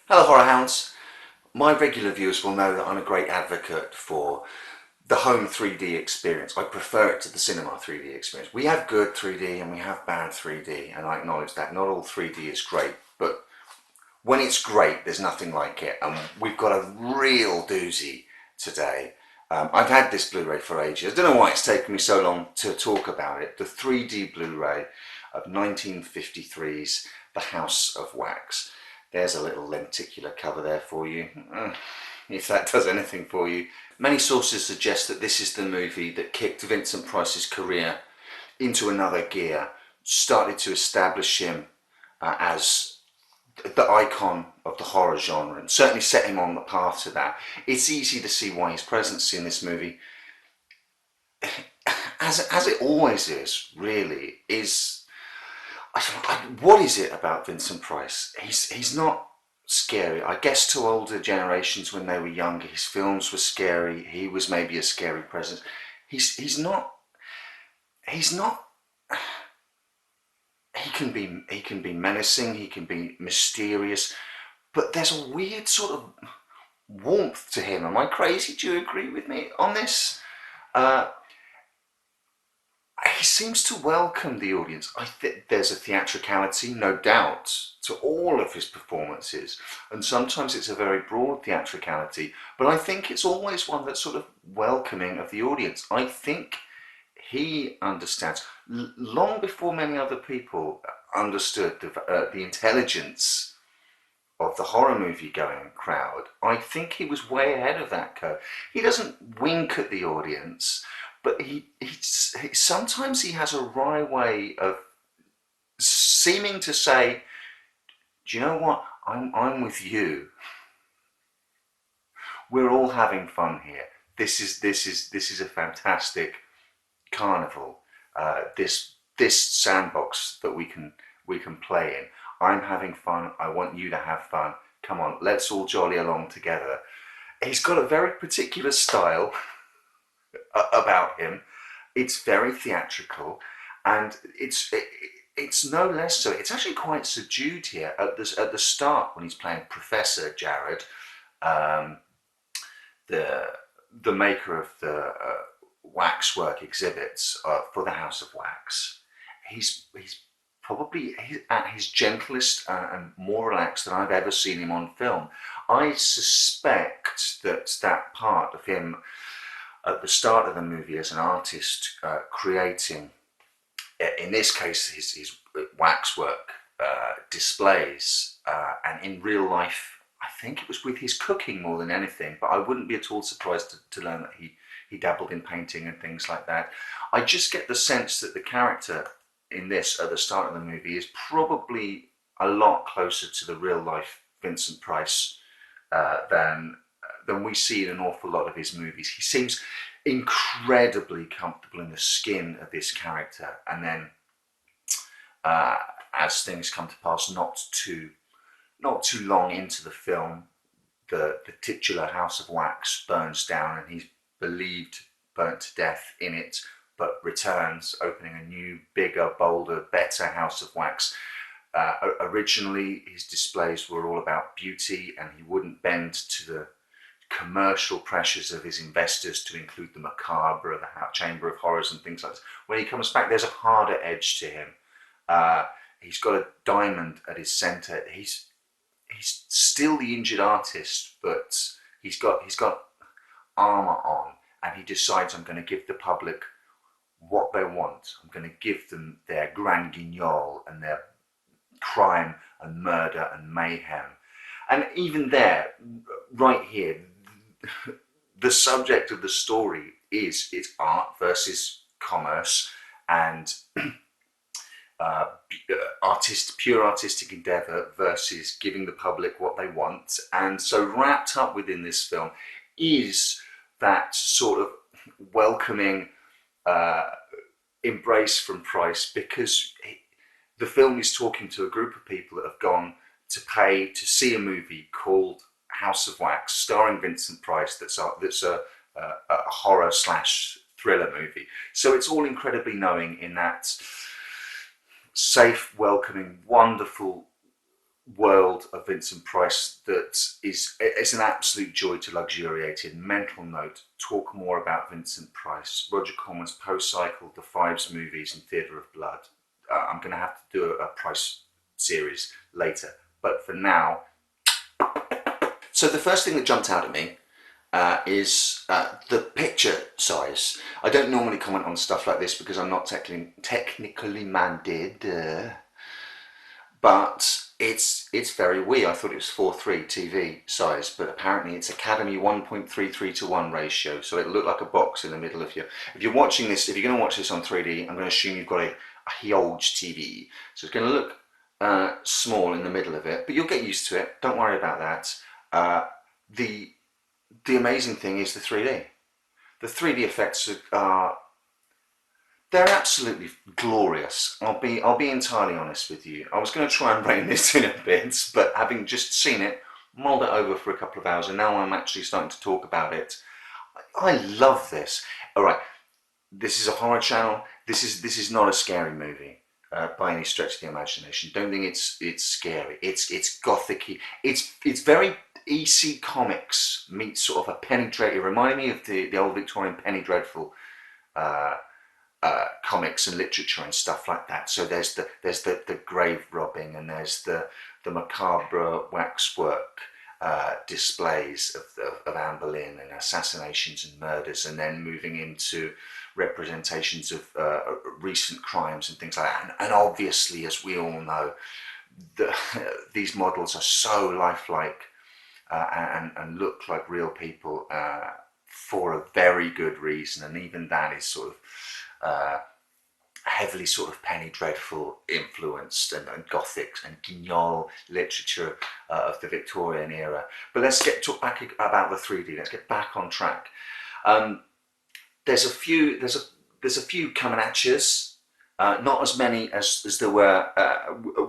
Hello Horror Hounds. My regular viewers will know that I'm a great advocate for the home 3D experience. I prefer it to the cinema 3D experience. We have good 3D and we have bad 3D, and I acknowledge that. Not all 3D is great, but when it's great, there's nothing like it. And we've got a real doozy today. I've had this Blu-ray for ages. I don't know why it's taken me so long to talk about it. The 3D Blu-ray of 1953's The House of Wax. There's a little lenticular cover there for you, if that does anything for you. Many sources suggest that this is the movie that kicked Vincent Price's career into another gear, started to establish him as the icon of the horror genre, and certainly set him on the path to that. It's easy to see why his presence in this movie, as it always is, really, is what is it about Vincent Price? He's not scary. I guess to older generations when they were younger, his films were scary. He was maybe a scary presence. He's not. He's not. He can be menacing. He can be mysterious. But there's a weird sort of warmth to him. Am I crazy? Do you agree with me on this? Uh, he seems to welcome the audience. I think there's a theatricality, no doubt, to all of his performances, and sometimes it's a very broad theatricality, but I think it's always one that's sort of welcoming of the audience. I think he understands, long before many other people understood the intelligence of the horror movie going crowd. I think he was way ahead of that curve. He doesn't wink at the audience, but sometimes he has a wry way of seeming to say, "Do you know what? I'm with you. We're all having fun here. This is a fantastic carnival. This sandbox that we can play in. I'm having fun. I want you to have fun. Come on, let's all jolly along together." He's got a very particular style about him. It's very theatrical, and it's no less so. It's actually quite subdued here at the start when he's playing Professor Jared, um, the the maker of the waxwork exhibits for the House of Wax. He's probably at his gentlest and more relaxed than I've ever seen him on film. I suspect that part of him at the start of the movie as an artist creating, in this case, his waxwork displays, and in real life, I think it was with his cooking more than anything, but I wouldn't be at all surprised to learn that he dabbled in painting and things like that. I just get the sense that the character in this at the start of the movie is probably a lot closer to the real life Vincent Price than we see in an awful lot of his movies. He seems incredibly comfortable in the skin of this character, and then uh, as things come to pass, not too long into the film, the titular House of Wax burns down, and he's believed burnt to death in it, but returns, opening a new, bigger, bolder, better House of Wax. Originally, his displays were all about beauty, and he wouldn't bend to the commercial pressures of his investors to include the macabre, the Chamber of Horrors, and things like this. When he comes back, there's a harder edge to him. Uh, he's got a diamond at his centre. He's still the injured artist, but he's got armor on, and he decides, I'm going to give the public what they want. I'm going to give them their grand guignol and their crime and murder and mayhem. And even there, right here, the subject of the story is it's art versus commerce, and uh, pure artistic endeavor versus giving the public what they want. And so wrapped up within this film is that sort of welcoming uh, embrace from Price, because the film is talking to a group of people that have gone to pay to see a movie called House of Wax, starring Vincent Price. That's a horror slash thriller movie. So it's all incredibly knowing in that safe, welcoming, wonderful world of Vincent Price that is an absolute joy to luxuriate in. Mental note, talk more about Vincent Price. Roger Corman's post-cycle, The Fives movies and Theatre of Blood. I'm going to have to do a Price series later. But for now, so the first thing that jumped out at me is the picture size. I don't normally comment on stuff like this because I'm not technically minded, but it's very wee. I thought it was 4:3 TV size, but apparently it's Academy 1.33:1 ratio, so it looked like a box in the middle of your. If you're watching this, if you're going to watch this on 3D, I'm going to assume you've got a huge TV, so it's going to look small in the middle of it, but you'll get used to it. Don't worry about that. The amazing thing is the 3D. The 3D effects are they're absolutely glorious. I'll be entirely honest with you. I was going to try and rein this in a bit, but having just seen it, mulled it over for a couple of hours, and now I'm actually starting to talk about it. I love this. All right, this is a horror channel. This is not a scary movie by any stretch of the imagination. Don't think it's scary. It's gothic-y. It's very EC Comics meets sort of a Penny Dreadful. It reminded me of the old Victorian Penny Dreadful comics and literature and stuff like that. So there's the grave robbing, and there's the macabre waxwork displays of Anne Boleyn and assassinations and murders, and then moving into representations of recent crimes and things like that. And obviously, as we all know, these models are so lifelike and look like real people for a very good reason, and even that is sort of heavily sort of Penny Dreadful influenced and Gothic and Guignol literature of the Victorian era. But let's talk back about the 3D. Let's get back on track. There's a few coming at us. Not as many as there were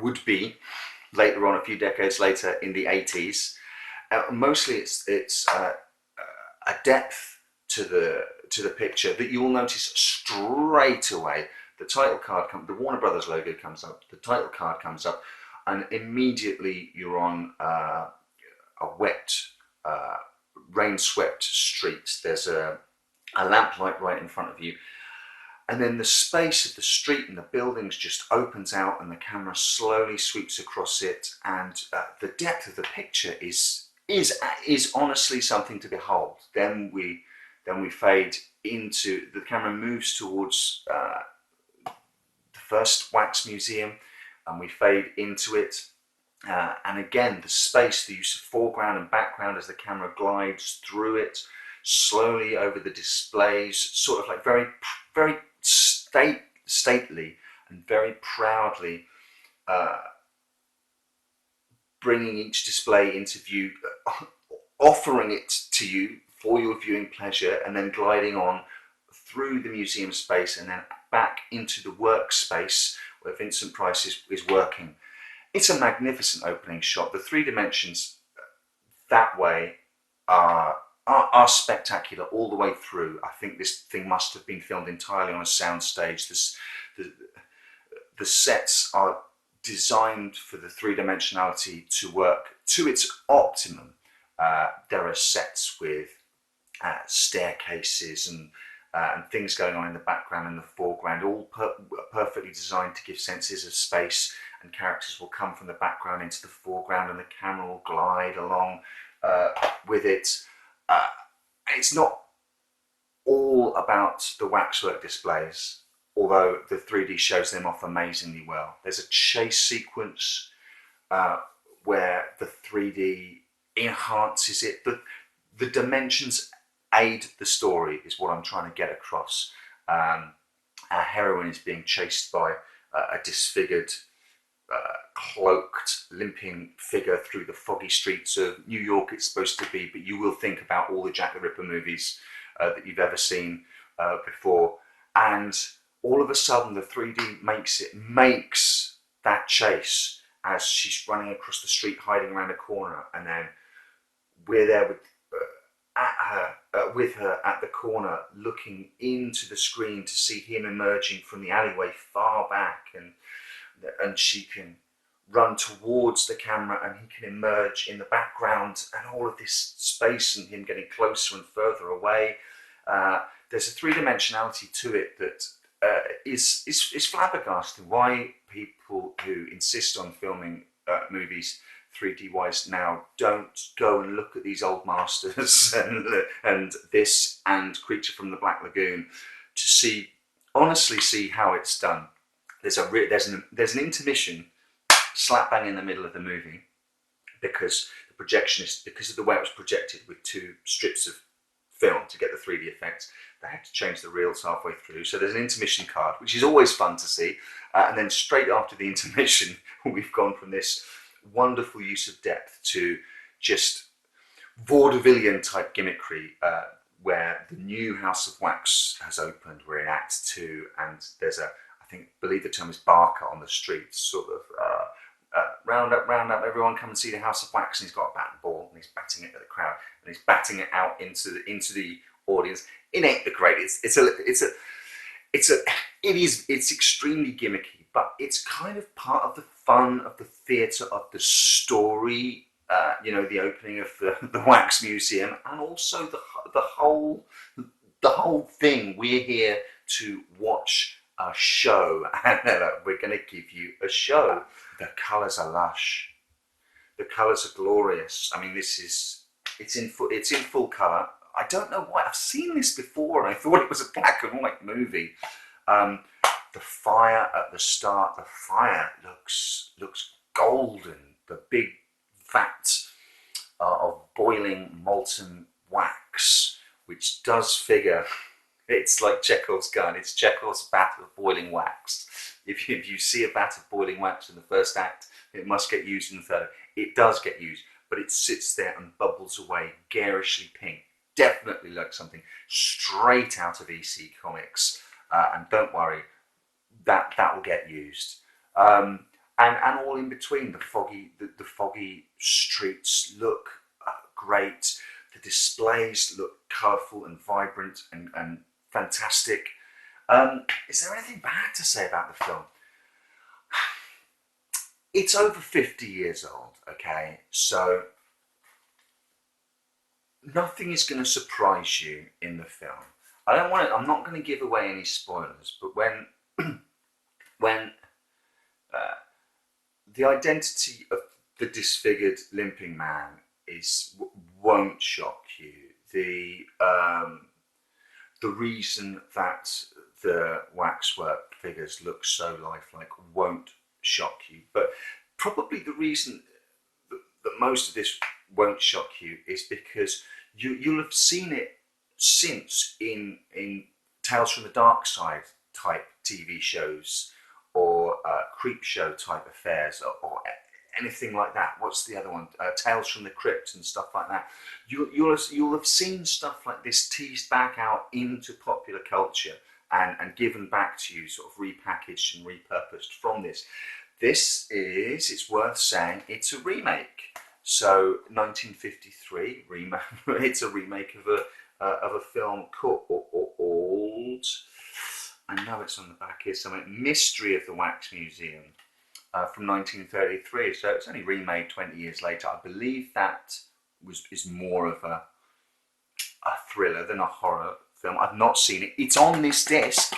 would be later on, a few decades later in the 80s. Mostly it's a depth to the picture that you will notice straight away. The title card the Warner Brothers logo comes up, the title card comes up, and immediately you're on a wet, rain-swept street. There's a lamplight right in front of you, and then the space of the street and the buildings just opens out, and the camera slowly sweeps across it, and the depth of the picture is honestly something to behold. Then we fade into, the camera moves towards the first wax museum, and we fade into it. And again, the space, the use of foreground and background as the camera glides through it, slowly over the displays, sort of like very, very stately and very proudly bringing each display into view, offering it to you for your viewing pleasure, and then gliding on through the museum space and then back into the workspace where Vincent Price is working. It's a magnificent opening shot. The three dimensions that way are spectacular all the way through. I think this thing must have been filmed entirely on a soundstage. The sets are designed for the three-dimensionality to work to its optimum. There are sets with staircases and things going on in the background and the foreground, all perfectly designed to give senses of space, and characters will come from the background into the foreground and the camera will glide along with it. It's not all about the waxwork displays, although the 3D shows them off amazingly well. There's a chase sequence where the 3D enhances it. The dimensions aid the story, is what I'm trying to get across. Our heroine is being chased by a disfigured, cloaked, limping figure through the foggy streets of New York, it's supposed to be, but you will think about all the Jack the Ripper movies that you've ever seen before, and all of a sudden the 3D makes that chase as she's running across the street, hiding around a corner, and then we're there with her at the corner, looking into the screen to see him emerging from the alleyway far back, and she can run towards the camera and he can emerge in the background, and all of this space and him getting closer and further away. There's a three-dimensionality to it that is flabbergasting. Why people who insist on filming movies 3D wise now don't go and look at these old masters and this and Creature from the Black Lagoon to see, honestly see how it's done. There's an intermission slap bang in the middle of the movie because the projectionist, because of the way it was projected with two strips of film to get the 3D effects, they had to change the reels halfway through. So there's an intermission card, which is always fun to see. And then straight after the intermission, we've gone from this wonderful use of depth to just vaudevillian type gimmickry, where the new House of Wax has opened. We're in Act 2, and there's I believe the term is Barker on the streets, sort of round up, everyone come and see the House of Wax, and he's got a bat and ball, and he's batting it at the crowd, and he's batting it out into the audience. It ain't the greatest. It's extremely gimmicky, but it's kind of part of the fun of the theatre, of the story. The opening of the Wax Museum, and also the whole thing. We're here to watch a show, and we're going to give you a show. The colours are lush. The colours are glorious. I mean, it's in full colour. I don't know why. I've seen this before, and I thought it was a black and white movie. The fire at the start. The fire looks golden. The big vat of boiling molten wax, which does figure. It's like Chekhov's gun. It's Chekhov's vat of boiling wax. If you see a vat of boiling wax in the first act, it must get used in the third. It does get used, but it sits there and bubbles away, garishly pink. Definitely like something straight out of EC Comics. And don't worry, that will get used. And all in between, the foggy streets look great. The displays look colourful and vibrant and fantastic. Is there anything bad to say about the film? It's over 50 years old, okay? So nothing is going to surprise you in the film. I'm not going to give away any spoilers, but when the identity of the disfigured limping man won't shock you. The reason that the waxwork figures look so lifelike won't shock you, but probably the reason that most of this won't shock you is because you'll have seen it since in Tales from the Dark Side type TV shows, or creep show type affairs, or anything like that. What's the other one? Tales from the Crypt and stuff like that. You'll have seen stuff like this teased back out into popular culture and given back to you, sort of repackaged and repurposed from this. It's worth saying, it's a remake. So 1953 remake. It's a remake of a film called, I know it's on the back here somewhere, Mystery of the Wax Museum, from 1933. So it's only remade 20 years later. I believe that is more of a thriller than a horror film. I've not seen it. It's on this disc.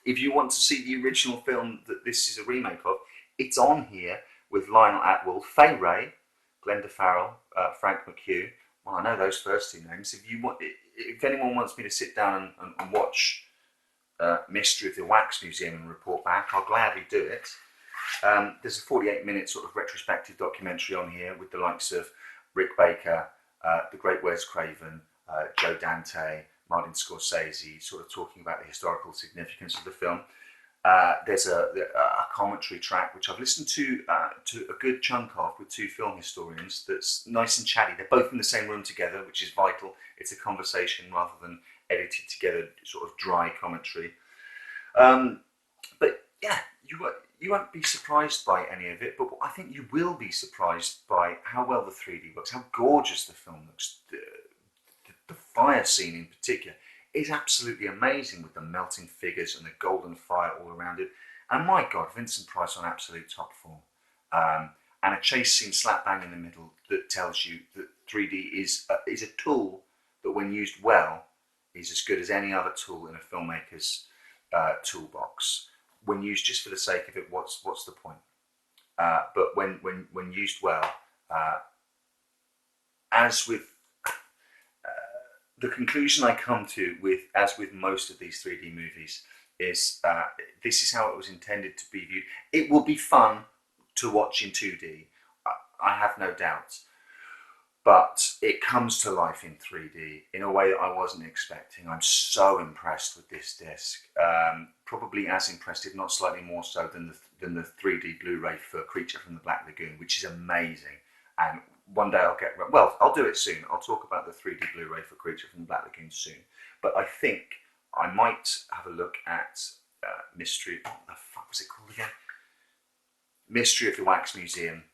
If you want to see the original film that this is a remake of, it's on here with Lionel Atwill, Fay Wray, Glenda Farrell, Frank McHugh. Well, I know those first two names. If anyone wants me to sit down and watch Mystery of the Wax Museum and report back, I'll gladly do it. There's a 48-minute sort of retrospective documentary on here with the likes of Rick Baker, the great Wes Craven, Joe Dante, Martin Scorsese, sort of talking about the historical significance of the film. There's a commentary track which I've listened to a good chunk of with two film historians. That's nice and chatty. They're both in the same room together, which is vital. It's a conversation rather than edited together, sort of dry commentary. But yeah, you won't be surprised by any of it. But I think you will be surprised by how well the 3D works, how gorgeous the film looks. The fire scene in particular is absolutely amazing, with the melting figures and the golden fire all around it. And my God, Vincent Price on absolute top form. and a chase scene slap bang in the middle that tells you that 3D is a tool that, when used well, is as good as any other tool in a filmmaker's toolbox. When used just for the sake of it, what's the point? But when used well, as with the conclusion I come to, as with most of these 3D movies, is this is how it was intended to be viewed. It will be fun to watch in 2D, I have no doubts, but it comes to life in 3D in a way that I wasn't expecting. I'm so impressed with this disc, probably as impressed, if not slightly more so, than the 3D Blu-ray for Creature from the Black Lagoon, which is amazing. And one day I'll do it soon. I'll talk about the 3D Blu-ray for Creature from the Black Lagoon soon. But I think I might have a look at Mystery. What the fuck was it called again? Mystery of the Wax Museum.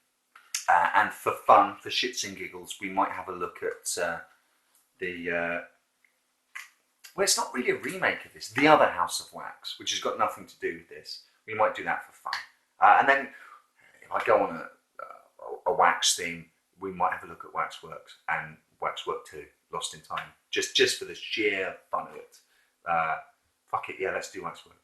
And for fun, for shits and giggles, we might have a look at well, it's not really a remake of this, The Other House of Wax, which has got nothing to do with this. We might do that for fun. And then if I go on a wax theme, we might have a look at Waxworks and Waxwork 2, Lost in Time, just for the sheer fun of it. Fuck it, yeah, let's do Waxwork.